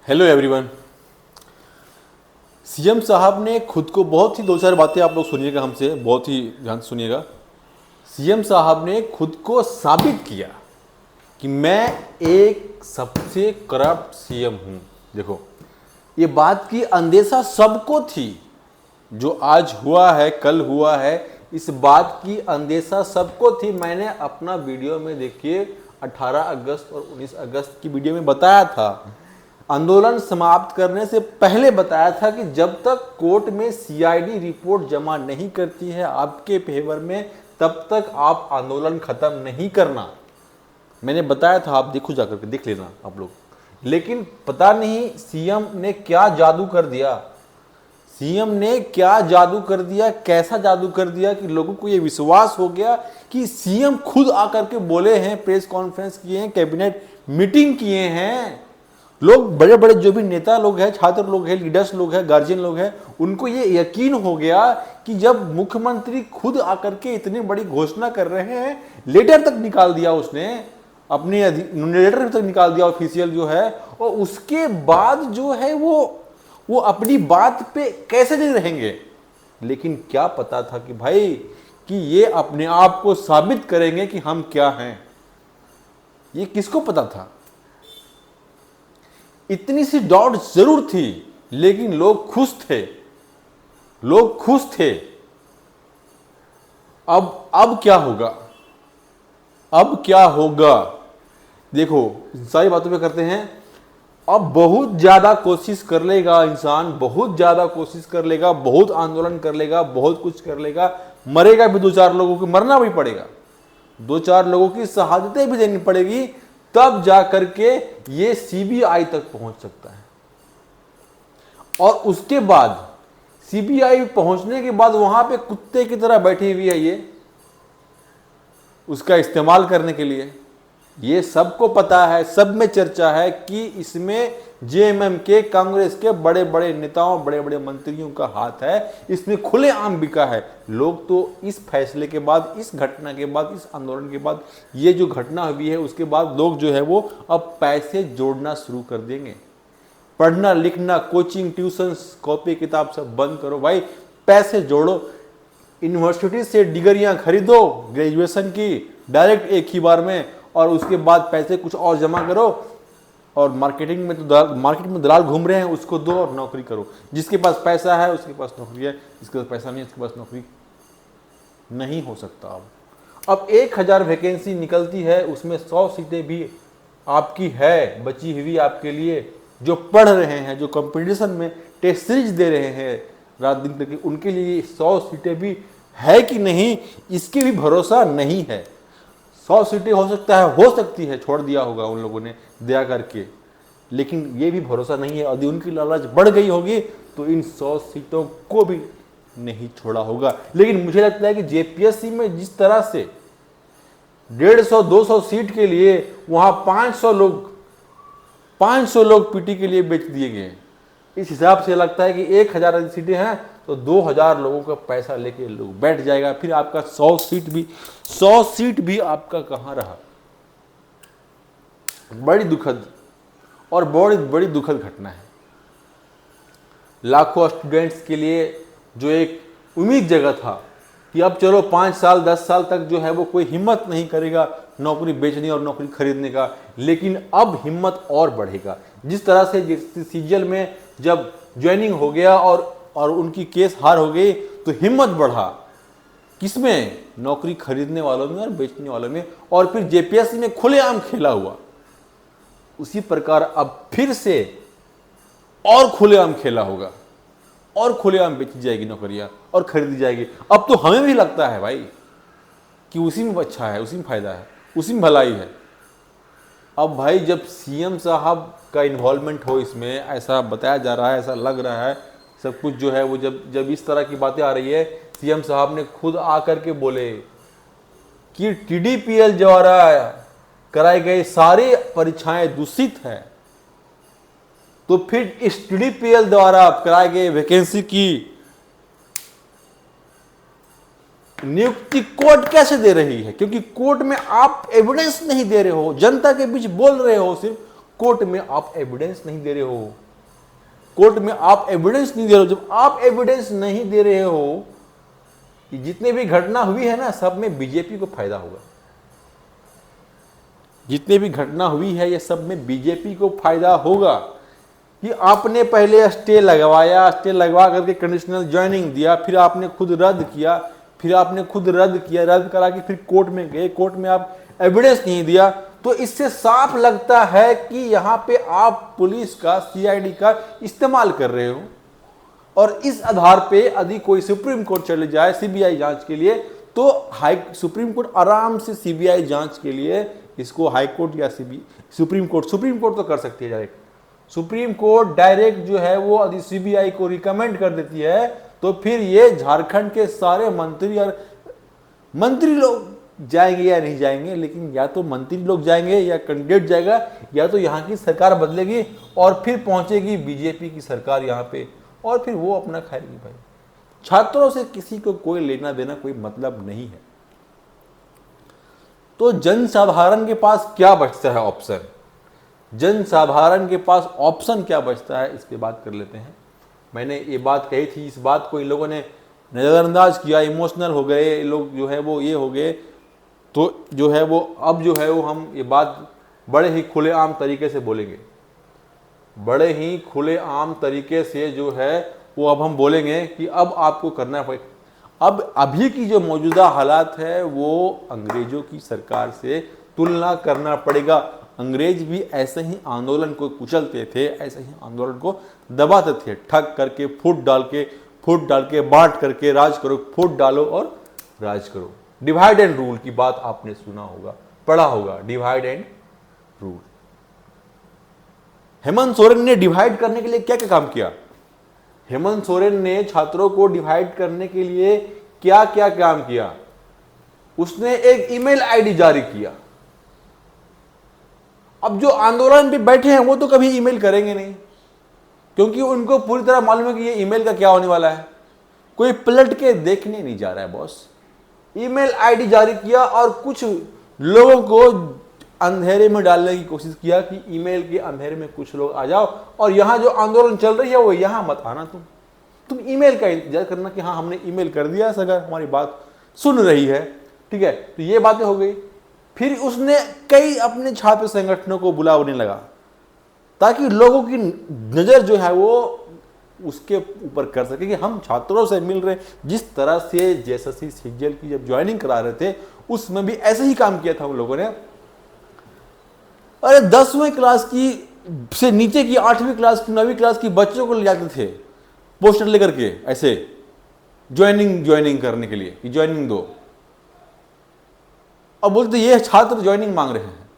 Hello everyone. CM साहब ने खुद को बहुत ही दो चार बातें आप लोग सुनिएगा हमसे, बहुत ही ध्यान से सुनिएगा। सीएम साहब ने खुद को साबित किया कि मैं एक सबसे करप्ट सीएम हूं। देखो, ये बात की अंदेशा सबको थी, जो आज हुआ है कल हुआ है, इस बात की अंदेशा सबको थी। मैंने अपना वीडियो में देखिए 18 अगस्त और 19 अगस्त की वीडियो में बताया था, आंदोलन समाप्त करने से पहले बताया था कि जब तक कोर्ट में सीआईडी रिपोर्ट जमा नहीं करती है आपके फेवर में, तब तक आप आंदोलन खत्म नहीं करना। मैंने बताया था, आप देखो जाकर के देख लेना आप लोग। लेकिन पता नहीं सीएम ने क्या जादू कर दिया, सीएम ने क्या जादू कर दिया, कैसा जादू कर दिया कि लोगों को यह विश्वास हो गया कि सीएम खुद आकर के बोले हैं, प्रेस कॉन्फ्रेंस किए हैं, कैबिनेट मीटिंग किए हैं। लोग बड़े बड़े जो भी नेता लोग हैं, छात्र लोग हैं, लीडर्स लोग हैं, गार्जियन लोग हैं, उनको ये यकीन हो गया कि जब मुख्यमंत्री खुद आकर के इतनी बड़ी घोषणा कर रहे हैं, लेटर तक निकाल दिया उसने, अपने लेटर तक निकाल दिया ऑफिशियल जो है, और उसके बाद जो है वो अपनी बात पे कैसे नहीं रहेंगे। लेकिन क्या पता था कि भाई कि ये अपने आप को साबित करेंगे कि हम क्या हैं। ये किसको पता था? इतनी सी डाउट जरूर थी, लेकिन लोग खुश थे, लोग खुश थे। अब क्या होगा, अब क्या होगा? देखो, सारी बातों पे करते हैं। अब बहुत ज्यादा कोशिश कर लेगा इंसान, बहुत ज्यादा कोशिश कर लेगा, बहुत आंदोलन कर लेगा, बहुत कुछ कर लेगा, मरेगा भी, दो चार लोगों को मरना भी पड़ेगा, दो चार लोगों की शहादतें भी देनी पड़ेगी, तब जाकर के ये सीबीआई तक पहुंच सकता है। और उसके बाद सीबीआई पहुंचने के बाद वहां पे कुत्ते की तरह बैठी हुई है ये, उसका इस्तेमाल करने के लिए। ये सबको पता है, सब में चर्चा है कि इसमें जेएमएम के, कांग्रेस के बड़े बड़े नेताओं, बड़े बड़े मंत्रियों का हाथ है, इसमें खुलेआम बिका है। लोग तो इस फैसले के बाद, इस घटना के बाद, इस आंदोलन के बाद, ये जो घटना हुई है उसके बाद लोग जो है वो अब पैसे जोड़ना शुरू कर देंगे। पढ़ना लिखना, कोचिंग, ट्यूशन, कॉपी किताब सब बंद करो भाई, पैसे जोड़ो। यूनिवर्सिटी से डिग्रियां खरीदो ग्रेजुएशन की डायरेक्ट एक ही बार में, और उसके बाद पैसे कुछ और जमा करो, और मार्केटिंग में तो मार्केट में दलाल घूम रहे हैं, उसको दो और नौकरी करो। जिसके पास पैसा है उसके पास नौकरी है, जिसके पास पैसा नहीं है उसके पास नौकरी नहीं हो सकता। अब 1000 वैकेंसी निकलती है, उसमें 100 सीटें भी आपकी है बची हुई आपके लिए, जो पढ़ रहे हैं, जो कंपटीशन में टेस्ट सीरीज दे रहे हैं रात दिन तक, उनके लिए 100 सीटें भी है कि नहीं, इसकी भी भरोसा नहीं है। 100 सीटें हो सकता है, हो सकती है, छोड़ दिया होगा उन लोगों ने दया करके, लेकिन ये भी भरोसा नहीं है। यदि उनकी लालच बढ़ गई होगी तो इन 100 सीटों को भी नहीं छोड़ा होगा। लेकिन मुझे लगता है कि जेपीएससी में जिस तरह से 150-200 सीट के लिए वहां 500 लोग पीटी के लिए बेच दिए गए, इस हिसाब से लगता है कि 1000 सीटें हैं तो 2000 लोगों का पैसा लेके लोग बैठ जाएगा, फिर आपका 100 सीट भी आपका कहां रहा। बड़ी दुखद और बड़ी दुखद घटना है। लाखों स्टूडेंट्स के लिए जो एक उम्मीद जगह था कि अब चलो 5 साल 10 साल तक जो है वो कोई हिम्मत नहीं करेगा नौकरी बेचने और नौकरी खरीदने का, लेकिन अब हिम्मत और बढ़ेगा। जिस तरह से सीजीएल में जब ज्वाइनिंग हो गया और उनकी केस हार हो गई, तो हिम्मत बढ़ा किसमें? नौकरी खरीदने वालों में और बेचने वालों में, और फिर जेपीएससी में खुलेआम खेला हुआ। उसी प्रकार अब फिर से और खुलेआम खेला होगा, और खुलेआम बेची जाएगी नौकरियां और खरीदी जाएगी। अब तो हमें भी लगता है भाई कि उसी में अच्छा है, उसी में फायदा है, उसी में भलाई है। अब भाई जब सीएम साहब का इन्वॉल्वमेंट हो इसमें, ऐसा बताया जा रहा है, ऐसा लग रहा है सब कुछ जो है वो, जब इस तरह की बातें आ रही है, सीएम साहब ने खुद आकर के बोले कि टीडीपीएल द्वारा कराई गई सारी परीक्षाएं दूषित है, तो फिर इस टीडीपीएल द्वारा कराई गई वैकेंसी की नियुक्ति कोर्ट कैसे दे रही है? क्योंकि कोर्ट में आप एविडेंस नहीं दे रहे हो, जनता के बीच बोल रहे हो सिर्फ, कोर्ट में आप एविडेंस नहीं दे रहे हो, कोर्ट में आप एविडेंस नहीं दे रहे हो। जब आप एविडेंस नहीं दे रहे हो कि जितने भी घटना हुई है ना, सब में बीजेपी को फायदा होगा। जितने भी घटना हुई है ये सब में बीजेपी को फायदा होगा कि आपने पहले स्टे लगवाया, स्टे लगवा करके कंडीशनल ज्वाइनिंग दिया, फिर आपने खुद रद्द किया, रद्द करा के फिर कोर्ट में गए, कोर्ट में आप एविडेंस नहीं दिया। तो इससे साफ लगता है कि यहां पे आप पुलिस का, सीआईडी का इस्तेमाल कर रहे हो। और इस आधार पे यदि कोई सुप्रीम कोर्ट चले जाए सीबीआई जांच के लिए, तो सुप्रीम कोर्ट आराम से सीबीआई जांच के लिए इसको हाई कोर्ट या सुप्रीम कोर्ट तो कर सकती है डायरेक्ट। सुप्रीम कोर्ट डायरेक्ट जो है वो यदि सीबीआई को रिकमेंड कर देती है, तो फिर ये झारखंड के सारे मंत्री लोग जाएंगे या नहीं जाएंगे, लेकिन या तो मंत्री लोग जाएंगे या कैंडिडेट जाएगा, या तो यहाँ की सरकार बदलेगी और फिर पहुंचेगी बीजेपी की सरकार यहाँ पे, और फिर वो अपना खाएगी। भाई छात्रों से किसी को कोई लेना देना, कोई मतलब नहीं है। तो जनसाधारण के पास क्या बचता है ऑप्शन, जनसाधारण के पास ऑप्शन क्या बचता है, इस पे बात कर लेते हैं। मैंने ये बात कही थी, इस बात को इन लोगों ने नज़रअंदाज किया, इमोशनल हो गए लोग, जो है वो ये हो गए। तो जो है वो अब जो है वो हम ये बात बड़े ही खुलेआम तरीके से बोलेंगे, बड़े ही खुलेआम तरीके से जो है वो अब हम बोलेंगे कि अब आपको करना पड़ेगा। अब अभी की जो मौजूदा हालात है वो अंग्रेजों की सरकार से तुलना करना पड़ेगा। अंग्रेज भी ऐसे ही आंदोलन को कुचलते थे, ऐसे ही आंदोलन को दबाते थे, ठग करके, फूट डाल के बांट करके राज करो, फूट डालो और राज करो। डिवाइड एंड रूल की बात आपने सुना होगा, पढ़ा होगा, divide and rule. Hemant Soren ने डिवाइड करने के लिए क्या क्या काम किया? हेमंत सोरेन ने छात्रों को डिवाइड करने के लिए क्या क्या काम किया? उसने एक ईमेल आईडी जारी किया। अब जो आंदोलन पे बैठे हैं वो तो कभी ईमेल करेंगे नहीं, क्योंकि उनको पूरी तरह मालूम है कि ये ईमेल का क्या होने वाला है। कोई पलट के देखने नहीं जा रहा है बॉस। ईमेल आईडी जारी किया और कुछ लोगों को अंधेरे में डालने की कोशिश किया कि ईमेल के अंधेरे में कुछ लोग आ जाओ और यहां जो आंदोलन चल रही है वो यहां मत आना, तुम ईमेल का इंतजार करना कि हाँ हमने ईमेल कर दिया, अगर हमारी बात सुन रही है, ठीक है। तो ये बातें हो गई। फिर उसने कई अपने छात्र संगठनों को बुलाने लगा ताकि लोगों की नजर जो है वो उसके ऊपर कर सके कि हम छात्रों से मिल रहे। जिस तरह से जेएसएससी सीजीएल की जब ज्वाइनिंग करा रहे थे उसमें भी ऐसे ही काम किया था उन लोगों ने। अरे 10वीं क्लास की से नीचे की 8वीं क्लास की 9वीं क्लास की बच्चों को ले जाते थे पोस्टर लेकर के, ऐसे ज्वाइनिंग करने के लिए कि ज्वाइनिंग दो। अब बोलते ये छात्र ज्वाइनिंग मांग रहे हैं।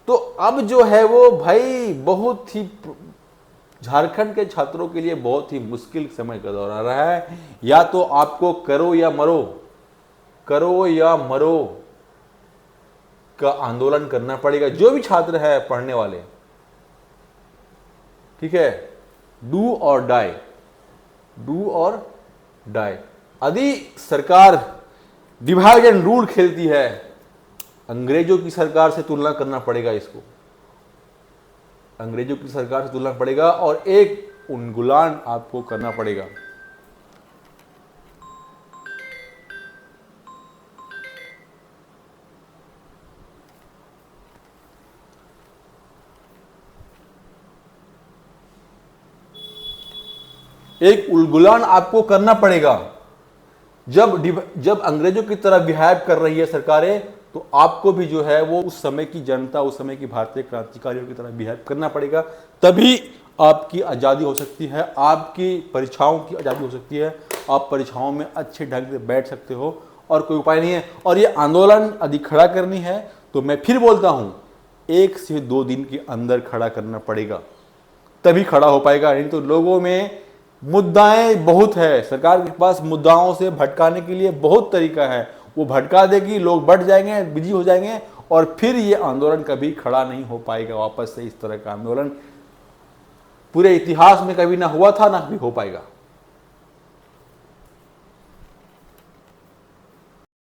तो अब जो है वो भाई बहुत ही झारखंड के छात्रों के लिए बहुत ही मुश्किल समय का दौर आ रहा है। या तो आपको करो या मरो का आंदोलन करना पड़ेगा, जो भी छात्र है पढ़ने वाले, ठीक है। डू और डाई। यदि सरकार डिवाइड एंड रूल खेलती है, अंग्रेजों की सरकार से तुलना करना पड़ेगा, इसको अंग्रेजों की सरकार से तुलना पड़ेगा और एक उन्मूलन आपको करना पड़ेगा। एक उलगुलान आपको करना पड़ेगा। जब अंग्रेजों की तरह बिहेव कर रही है सरकारें, तो आपको भी जो है वो उस समय की जनता, उस समय की भारतीय क्रांतिकारियों की तरह बिहेव करना पड़ेगा। तभी आपकी आज़ादी हो सकती है, आपकी परीक्षाओं की आज़ादी हो सकती है, आप परीक्षाओं में अच्छे ढंग से बैठ सकते हो और कोई उपाय नहीं है। और ये आंदोलन यदि खड़ा करनी है तो मैं फिर बोलता हूँ 1 से 2 दिन के अंदर खड़ा करना पड़ेगा, तभी खड़ा हो पाएगा। नहीं तो लोगों में मुद्दाएं बहुत है, सरकार के पास मुद्दाओं से भटकाने के लिए बहुत तरीका है। वो भटका देगी, लोग बढ़ जाएंगे, बिजी हो जाएंगे और फिर ये आंदोलन कभी खड़ा नहीं हो पाएगा वापस से। इस तरह का आंदोलन पूरे इतिहास में कभी ना हुआ था, ना कभी हो पाएगा।